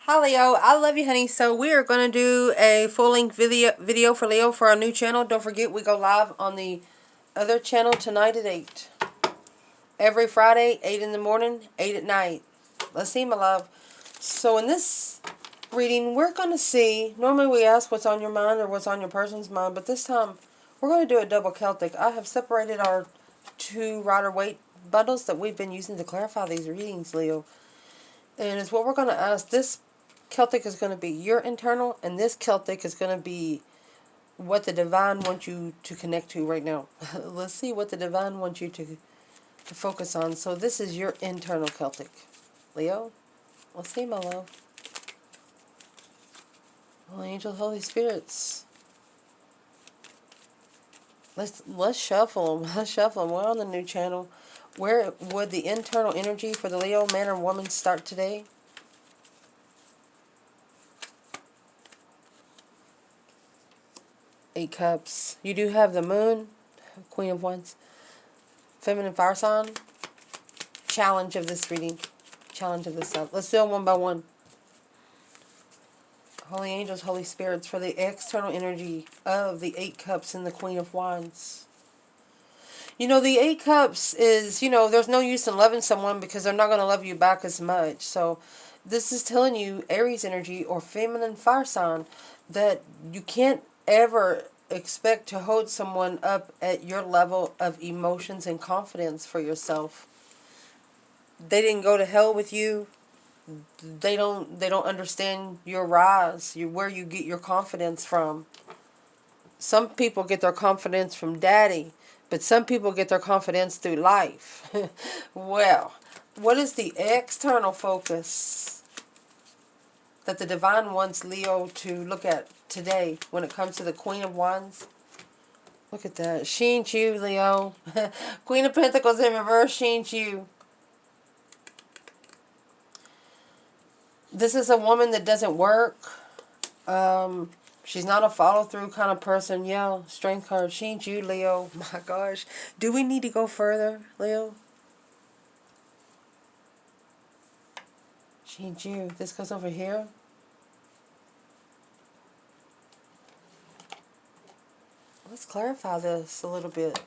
Hi Leo, I love you honey. So we are going to do a full-length video for Leo for our new channel. Don't forget we go live on the other channel tonight at 8. Every Friday, 8 in the morning, 8 at night. Let's see my love. So in this reading we're going to see, normally we ask what's on your mind or what's on your person's mind, but this time we're going to do a double Celtic. I have separated our two Rider-Waite bundles that we've been using to clarify these readings, Leo. And it's what we're going to ask. This Celtic is going to be your internal, and this Celtic is going to be what the divine wants you to connect to right now. Let's see what the divine wants you to focus on. So this is your internal Celtic, Leo. Let's see, my love. Holy angels, Holy spirits. Let's shuffle them. Let's shuffle them. We're on the new channel. Where would the internal energy for the Leo man or woman start today? Eight Cups. You do have the Moon, Queen of Wands, Feminine Fire sign. Challenge of this reading. Challenge of this stuff. Let's do it one by one. Holy angels, Holy spirits, for the external energy of the Eight Cups and the Queen of Wands. You know, the Eight Cups is, there's no use in loving someone because they're not going to love you back as much. So this is telling you, Aries energy or feminine fire sign, that you can't ever expect to hold someone up at your level of emotions and confidence for yourself. They didn't go to hell with you. They don't understand your rise, where you get your confidence from. Some people get their confidence from daddy, but some people get their confidence through life. Well, what is the external focus that the divine wants Leo to look at today when it comes to the Queen of Wands? Look at that. She ain't you, Leo. Queen of Pentacles in reverse, she ain't you. This is a woman that doesn't work. She's not a follow-through kind of person. Yeah, Strength card. She ain't you, Leo. My gosh. Do we need to go further, Leo? She ain't you. This goes over here. Let's clarify this a little bit.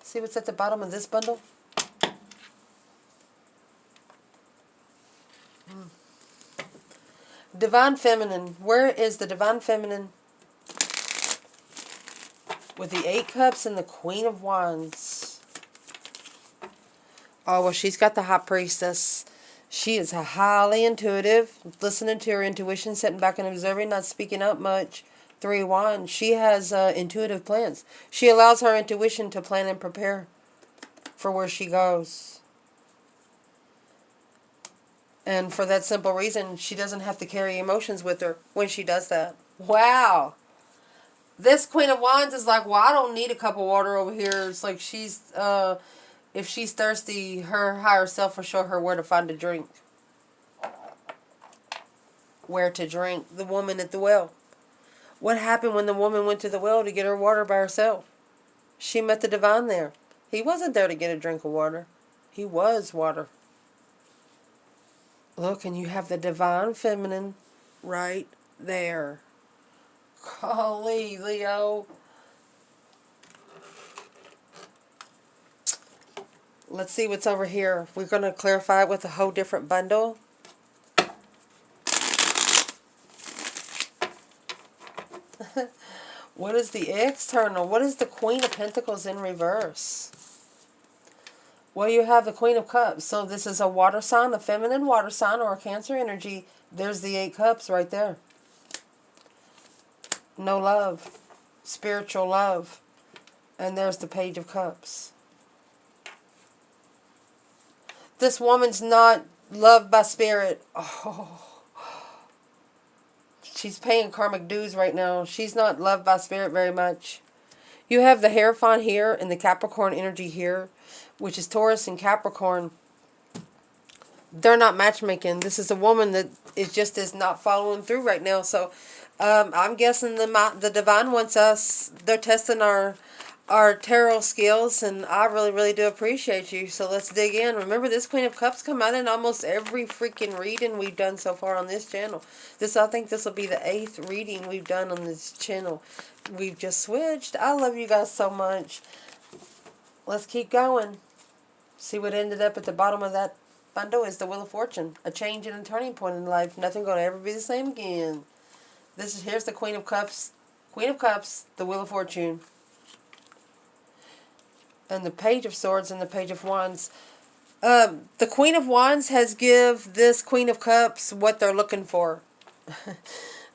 See what's at the bottom of this bundle? Divine Feminine. Where is the Divine Feminine with the Eight Cups and the Queen of Wands? Oh, well, she's got the High Priestess. She is highly intuitive, listening to her intuition, sitting back and observing, not speaking up much. 3 of Wands. She has intuitive plans. She allows her intuition to plan and prepare for where she goes. And for that simple reason, she doesn't have to carry emotions with her when she does that. Wow. This Queen of Wands is like, well, I don't need a cup of water over here. It's like she's, if she's thirsty, her higher self will show her where to find a drink. Where to drink. The woman at the well. What happened when the woman went to the well to get her water by herself? She met the divine there. He wasn't there to get a drink of water. He was water. Look, and you have the Divine Feminine right there. Golly, Leo. Let's see what's over here. We're going to clarify it with a whole different bundle. What is the external? What is the Queen of Pentacles in reverse? Well, you have the Queen of Cups. So this is a water sign, a feminine water sign, or a Cancer energy. There's the 8 Cups right there. No love. Spiritual love. And there's the Page of Cups. This woman's not loved by spirit. Oh. She's paying karmic dues right now. She's not loved by spirit very much. You have the Hierophant here and the Capricorn energy here, which is Taurus and Capricorn. They're not matchmaking. This is a woman that is not following through right now. So I'm guessing the divine wants us. They're testing our our tarot skills, and I really, really do appreciate you. So let's dig in. Remember, this Queen of Cups come out in almost every freaking reading we've done so far on this channel. I think this will be the 8th reading we've done on this channel. We've just switched. I love you guys so much. Let's keep going. See what ended up at the bottom of that bundle is the Wheel of Fortune. A change and a turning point in life. Nothing going to ever be the same again. Here's the Queen of Cups. Queen of Cups, the Wheel of Fortune. And the Page of Swords and the Page of Wands. The Queen of Wands has give this Queen of Cups what they're looking for.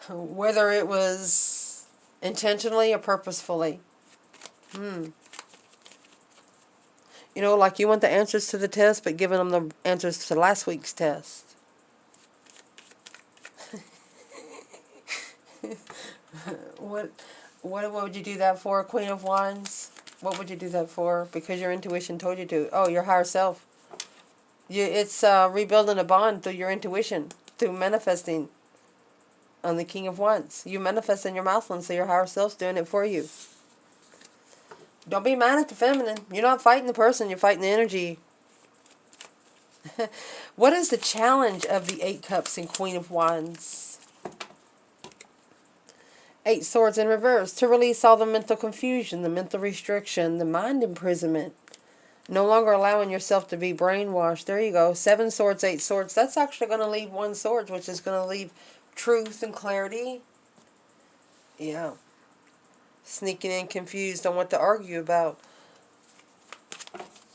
Whether it was intentionally or purposefully. You know, like you want the answers to the test, but giving them the answers to last week's test. What would you do that for, Queen of Wands? What would you do that for? Because your intuition told you to. Oh, your higher self. It's rebuilding a bond through your intuition, through manifesting on the King of Wands. You manifest in your masculine, so your higher self's doing it for you. Don't be mad at the feminine. You're not fighting the person, you're fighting the energy. What is the challenge of the 8 Cups and Queen of Wands? 8 Swords in reverse. To release all the mental confusion, the mental restriction, the mind imprisonment. No longer allowing yourself to be brainwashed. There you go. 7 Swords, 8 Swords. That's actually going to leave 1 Sword, which is going to leave truth and clarity. Yeah. Sneaking in confused on what to argue about.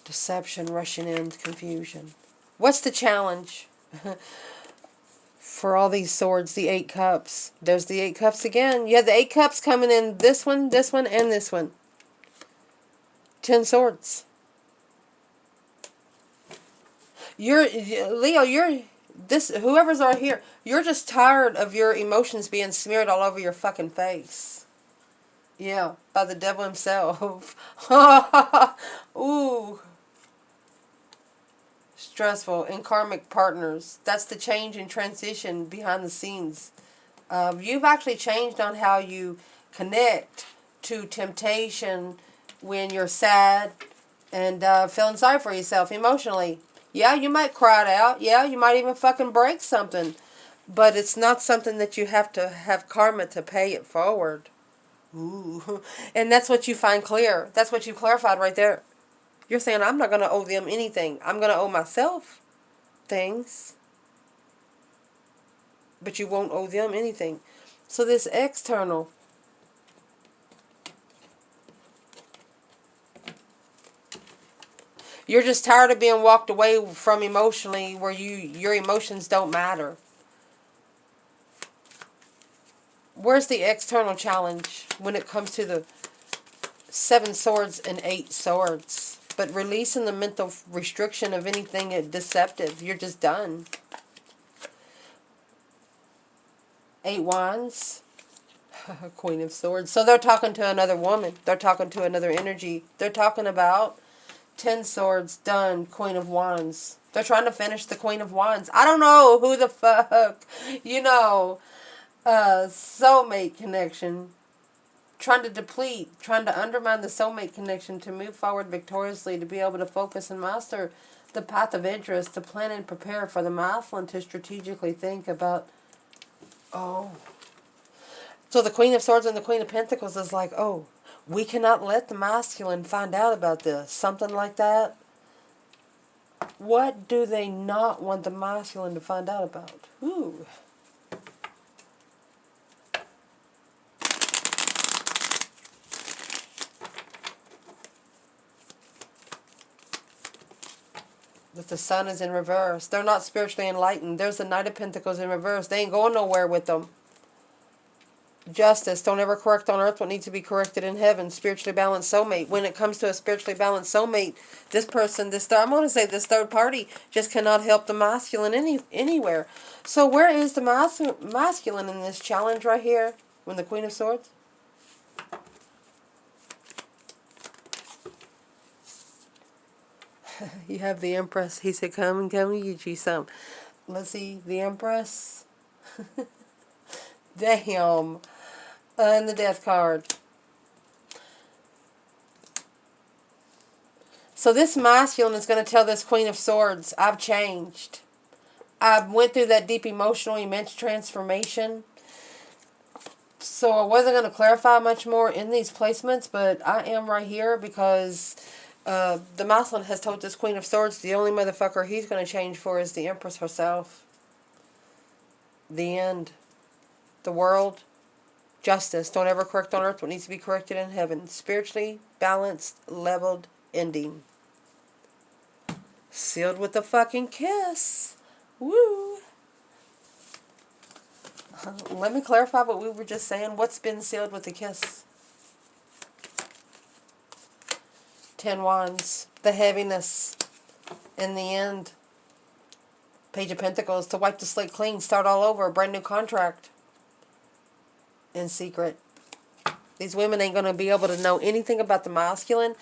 Deception, rushing in, confusion. What's the challenge? For all these swords, the 8 Cups. There's the 8 Cups again. You have the 8 Cups coming in this one, and this one. 10 Swords. Leo, whoever's out here, you're just tired of your emotions being smeared all over your fucking face. Yeah, by the devil himself. Ooh. Stressful and karmic partners. That's the change and transition behind the scenes. You've actually changed on how you connect to temptation when you're sad and feeling sorry for yourself emotionally. Yeah, you might cry it out. Yeah, you might even fucking break something. But it's not something that you have to have karma to pay it forward. Ooh. And that's what you find clear. That's what you clarified right there. You're saying, I'm not going to owe them anything. I'm going to owe myself things. But you won't owe them anything. So this external. You're just tired of being walked away from emotionally where your emotions don't matter. Where's the external challenge when it comes to the 7 Swords and 8 Swords? But releasing the mental restriction of anything deceptive. You're just done. 8 Wands. Queen of Swords. So they're talking to another woman. They're talking to another energy. They're talking about 10 Swords. Done. Queen of Wands. They're trying to finish the Queen of Wands. I don't know who the fuck. You know. Soulmate connection. Trying to deplete, trying to undermine the soulmate connection to move forward victoriously, to be able to focus and master the path of interest, to plan and prepare for the masculine, to strategically think about, oh. So the Queen of Swords and the Queen of Pentacles is like, oh, we cannot let the masculine find out about this. Something like that. What do they not want the masculine to find out about? Ooh. That the Sun is in reverse. They're not spiritually enlightened. There's the Knight of Pentacles in reverse. They ain't going nowhere with them. Justice. Don't ever correct on earth what needs to be corrected in heaven. Spiritually balanced soulmate. When it comes to a spiritually balanced soulmate, this person, I'm going to say this third party, just cannot help the masculine anywhere. So where is the masculine in this challenge right here? When the Queen of Swords? You have the Empress. He said, come and get you some. Let's see. The Empress. Damn. And the Death card. So this masculine is going to tell this Queen of Swords, I've changed. I went through that deep emotional, immense transformation. So I wasn't going to clarify much more in these placements, but I am right here because the masculine has told this Queen of Swords the only motherfucker he's going to change for is the Empress herself. The end. The world. Justice. Don't ever correct on earth what needs to be corrected in heaven. Spiritually balanced, leveled ending. Sealed with a fucking kiss. Woo. Let me clarify what we were just saying. What's been sealed with a kiss? 10 Wands. The heaviness. In the end. Page of Pentacles. To wipe the slate clean. Start all over. A brand new contract. In secret. These women ain't going to be able to know anything about the masculine.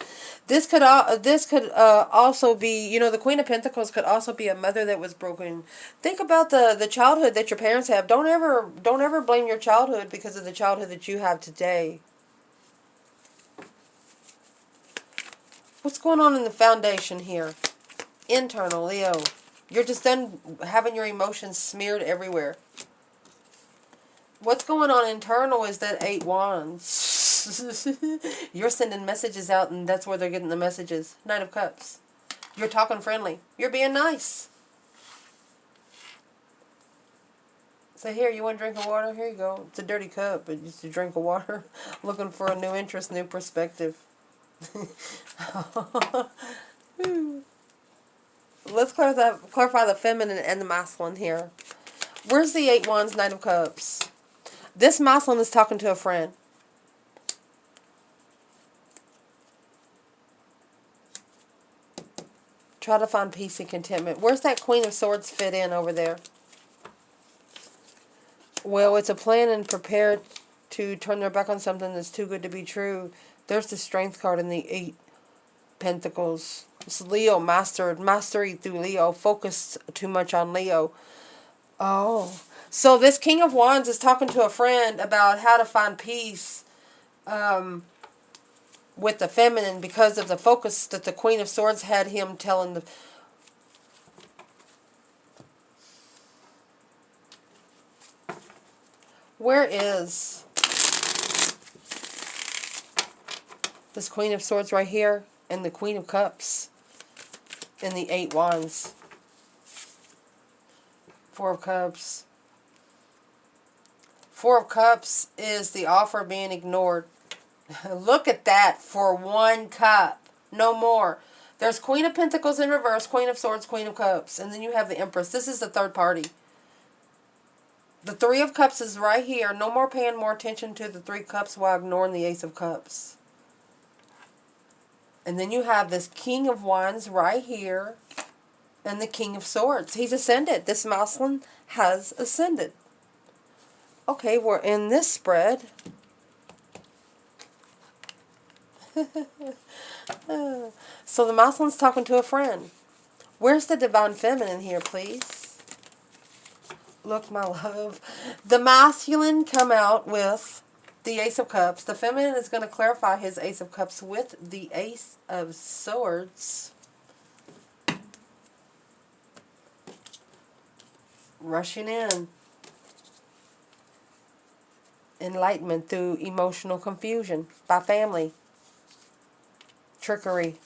This could also be, you know, the Queen of Pentacles could also be a mother that was broken. Think about the childhood that your parents have. Don't ever blame your childhood because of the childhood that you have today. What's going on in the foundation here? Internal, Leo. You're just done having your emotions smeared everywhere. What's going on internal is that 8 Wands. You're sending messages out and that's where they're getting the messages. 9 of Cups. You're talking friendly. You're being nice. So here, you want a drink of water? Here you go. It's a dirty cup, but just a drink of water. Looking for a new interest, new perspective. Let's clarify the feminine and the masculine here. Where's the 8 Wands, 9 of Cups? This masculine is talking to a friend. Try to find peace and contentment. Where's that Queen of Swords fit in over there? Well, it's a plan and prepared to turn their back on something that's too good to be true. There's the Strength card in the 8 Pentacles. It's Leo, mastery through Leo. Focused too much on Leo. Oh. So this King of Wands is talking to a friend about how to find peace with the feminine because of the focus that the Queen of Swords had him telling the... Where is this Queen of Swords right here and the Queen of Cups and the 8 Wands? 4 of Cups. 4 of Cups is the offer being ignored. Look at that for 1 cup. No more. There's Queen of Pentacles in reverse, Queen of Swords, Queen of Cups. And then you have the Empress. This is the third party. The 3 of Cups is right here. No more paying more attention to the 3 Cups while ignoring the Ace of Cups. And then you have this King of Wands right here. And the King of Swords. He's ascended. This masculine has ascended. Okay, we're in this spread. So the masculine's talking to a friend. Where's the divine feminine here, please? Look, my love. The masculine come out with the Ace of Cups. The feminine is going to clarify his Ace of Cups with the Ace of Swords. Rushing in. Enlightenment through emotional confusion by family. Trickery.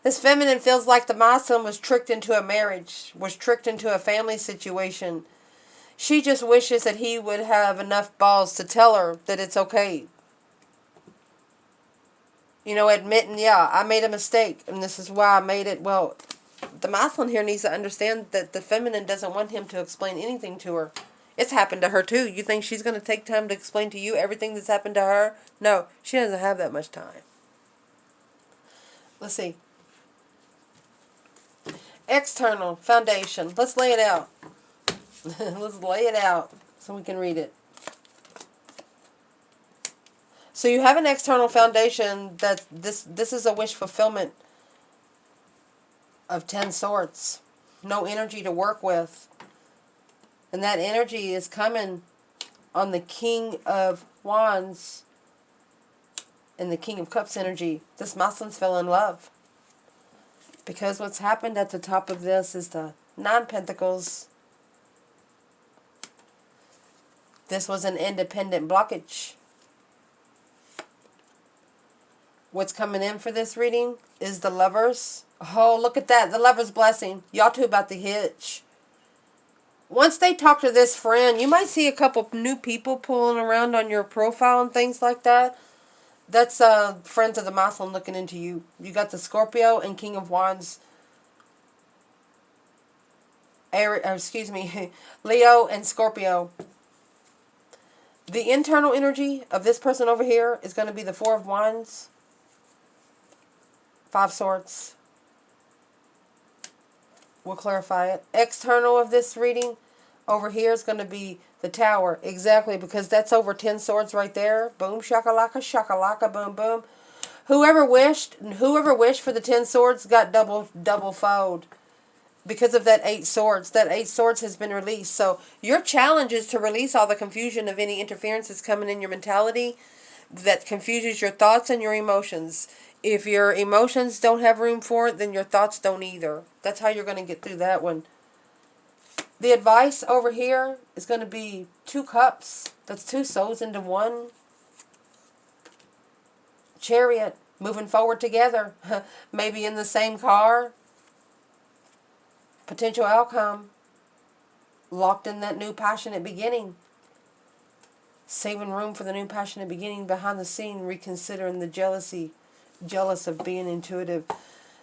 This feminine feels like the masculine was tricked into a marriage, was tricked into a family situation. She just wishes that he would have enough balls to tell her that it's okay. You know, admitting, yeah, I made a mistake and this is why I made it. Well, the masculine here needs to understand that the feminine doesn't want him to explain anything to her. It's happened to her too. You think she's going to take time to explain to you everything that's happened to her? No, she doesn't have that much time. Let's see. External foundation. Let's lay it out. Let's lay it out so we can read it. So you have an external foundation that this is a wish fulfillment of 10 swords. No energy to work with. And that energy is coming on the King of Wands and the King of Cups energy. This masculine's fell in love. Because what's happened at the top of this is the 9 Pentacles. This was an independent blockage. What's coming in for this reading is the Lovers. Oh, look at that. The Lover's blessing. Y'all two about to hitch. Once they talk to this friend, you might see a couple new people pulling around on your profile and things like that. That's friends of the masculine looking into you. You got the Scorpio and King of Wands. Leo and Scorpio. The internal energy of this person over here is going to be the 4 of Wands. 5 Swords. We'll clarify it. External of this reading over here is going to be the Tower. Exactly, because that's over 10 swords right there. Boom, shakalaka, boom, boom. Whoever wished for the 10 swords got double fold. Because of that 8 swords. That 8 swords has been released. So your challenge is to release all the confusion of any interference that's coming in your mentality that confuses your thoughts and your emotions. If your emotions don't have room for it, then your thoughts don't either. That's how you're going to get through that one. The advice over here is going to be 2 cups. That's 2 souls into one. Chariot. Moving forward together. Maybe in the same car. Potential outcome. Locked in that new passionate beginning. Saving room for the new passionate beginning behind the scene. Reconsidering the jealousy. Jealous of being intuitive.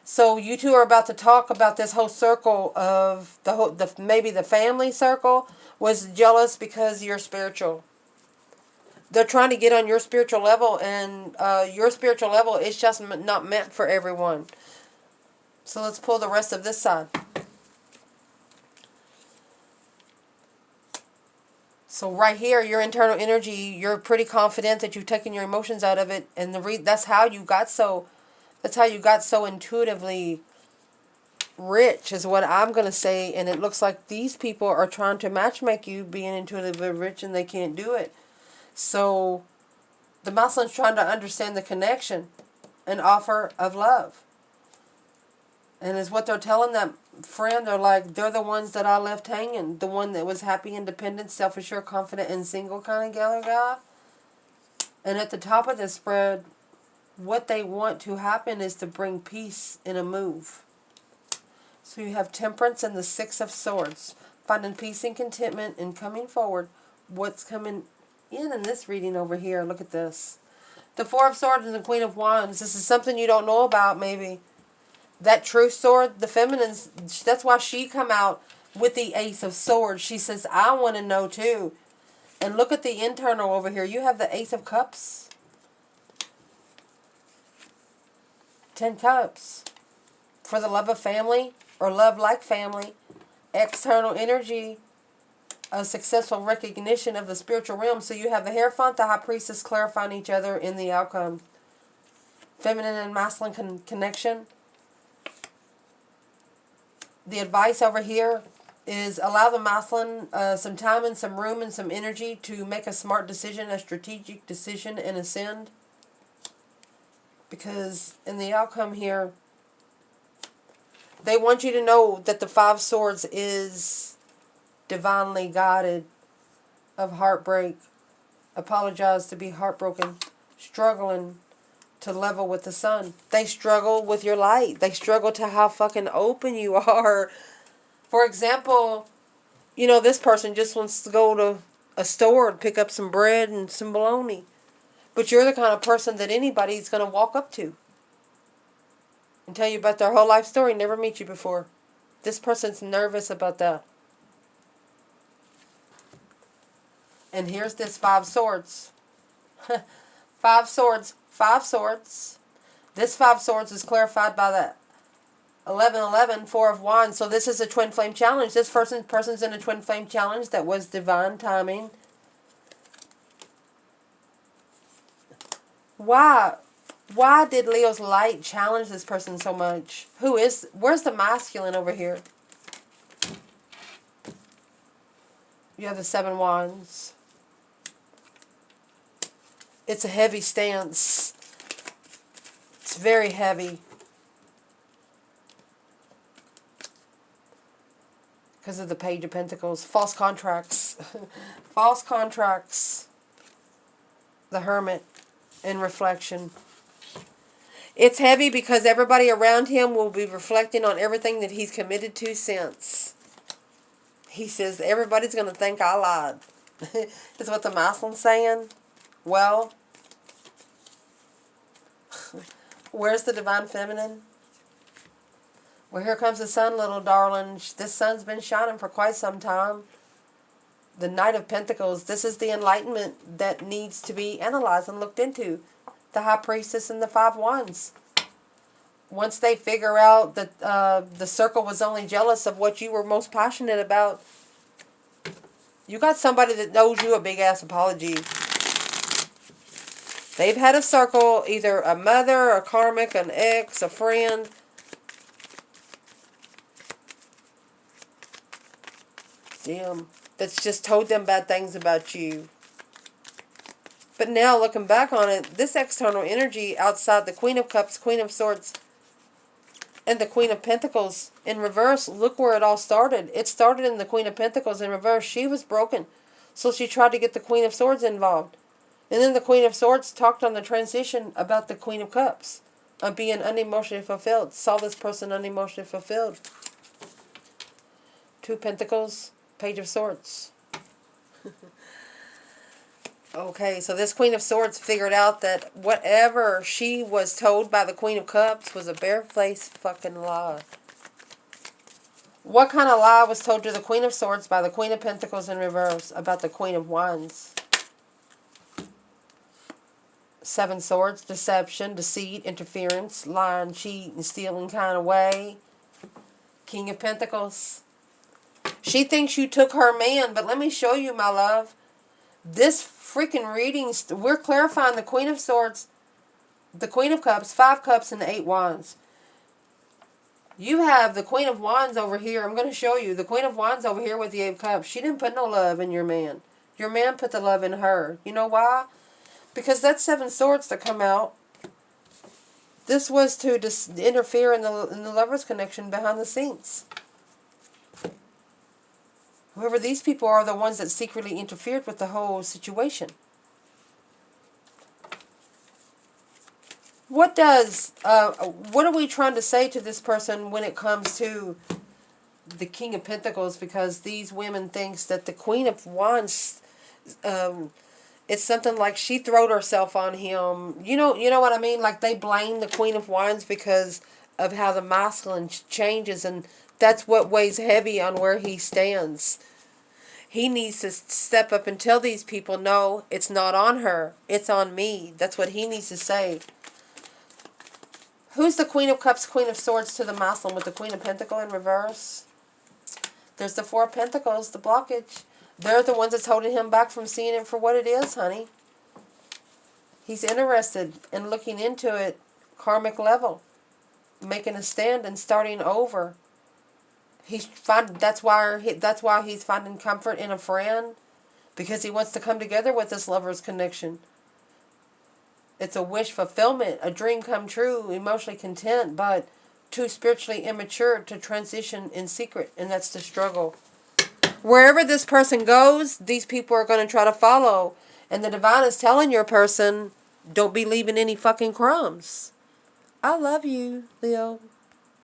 So you two are about to talk about this whole circle of maybe the family circle was jealous because you're spiritual. They're trying to get on your spiritual level, and your spiritual level is just not meant for everyone. So let's pull the rest of this side. So right here, your internal energy, you're pretty confident that you've taken your emotions out of it, and that's how you got so intuitively rich, is what I'm going to say. And it looks like these people are trying to matchmake you being intuitively rich, and they can't do it. So the masculine's trying to understand the connection and offer of love. And is what they're telling that friend. They're like, they're the ones that I left hanging. The one that was happy, independent, self-assured, confident, and single kind of gal or guy. And at the top of this spread, what they want to happen is to bring peace in a move. So you have Temperance and the 6 of Swords. Finding peace and contentment and coming forward. What's coming in this reading over here? Look at this. The 4 of Swords and the Queen of Wands. This is something you don't know about, maybe. That true sword, the feminine, that's why she come out with the Ace of Swords. She says, I want to know too. And look at the internal over here. You have the Ace of Cups. 10 Cups. For the love of family or love like family. External energy. A successful recognition of the spiritual realm. So you have the Hierophant, the High Priestess clarifying each other in the outcome. Feminine and masculine connection. The advice over here is allow the masculine some time and some room and some energy to make a smart decision, a strategic decision, and ascend. Because in the outcome here, they want you to know that the 5 Swords is divinely guided, of heartbreak, apologize to be heartbroken, struggling to level with the sun. They struggle with your light. They struggle to how fucking open you are. For example, you know, this person just wants to go to a store and pick up some bread and some bologna. But you're the kind of person that anybody's going to walk up to and tell you about their whole life story, never meet you before. This person's nervous about that. And here's this 5 Swords. 5 Swords. 5 Swords. This 5 Swords is clarified by the 1111, 4 of Wands. So this is a twin flame challenge. This person's in a twin flame challenge that was divine timing. Why did Leo's light challenge this person so much? Where's the masculine over here? You have the 7 Wands. It's a heavy stance. It's very heavy. Because of the Page of Pentacles. False contracts. False contracts. The Hermit in reflection. It's heavy because everybody around him will be reflecting on everything that he's committed to since. He says, everybody's going to think I lied. Is what the Muslim's saying. Well, where's the Divine Feminine? Well, here comes the sun, little darling. This sun's been shining for quite some time. The Knight of Pentacles. This is the enlightenment that needs to be analyzed and looked into. The High Priestess and the Five Wands. Once they figure out that the circle was only jealous of what you were most passionate about, you got somebody that owes you a big-ass apology. They've had a circle, either a mother, a karmic, an ex, a friend. Them that's just told them bad things about you. But now looking back on it, this external energy outside the Queen of Cups, Queen of Swords, and the Queen of Pentacles in reverse, look where it all started. It started in the Queen of Pentacles in reverse. She was broken, so she tried to get the Queen of Swords involved. And then the Queen of Swords talked on the transition about the Queen of Cups, of being unemotionally fulfilled. Saw this person unemotionally fulfilled. Two Pentacles, Page of Swords. Okay, so this Queen of Swords figured out that whatever she was told by the Queen of Cups was a barefaced fucking lie. What kind of lie was told to the Queen of Swords by the Queen of Pentacles in reverse about the Queen of Wands? Seven Swords, deception, deceit, interference, lying, cheat, and stealing kind of way. King of Pentacles. She thinks you took her man, but let me show you, my love. This freaking reading, we're clarifying the Queen of Swords, the Queen of Cups, Five Cups, and the Eight Wands. You have the Queen of Wands over here. I'm going to show you. The Queen of Wands over here with the Eight of Cups. She didn't put no love in your man. Your man put the love in her. You know why? Because that's Seven Swords to come out. This was to interfere in the lover's connection behind the scenes. Whoever these people are the ones that secretly interfered with the whole situation. What are we trying to say to this person when it comes to the King of Pentacles? Because these women thinks that the Queen of Wands, it's something like she throwed herself on him. You know what I mean? Like they blame the Queen of Wands because of how the masculine changes, and that's what weighs heavy on where he stands. He needs to step up and tell these people, no, it's not on her. It's on me. That's what he needs to say. Who's the Queen of Cups, Queen of Swords to the Muslim with the Queen of Pentacles in reverse? There's the Four of Pentacles, the blockage. They're the ones that's holding him back from seeing it for what it is, honey. He's interested in looking into it, karmic level, making a stand and starting over. That's why he's finding comfort in a friend, because he wants to come together with this lover's connection. It's a wish fulfillment, a dream come true, emotionally content, but too spiritually immature to transition in secret, and that's the struggle. Wherever this person goes, these people are going to try to follow, and the divine is telling your person, don't be leaving any fucking crumbs. I love you, Leo.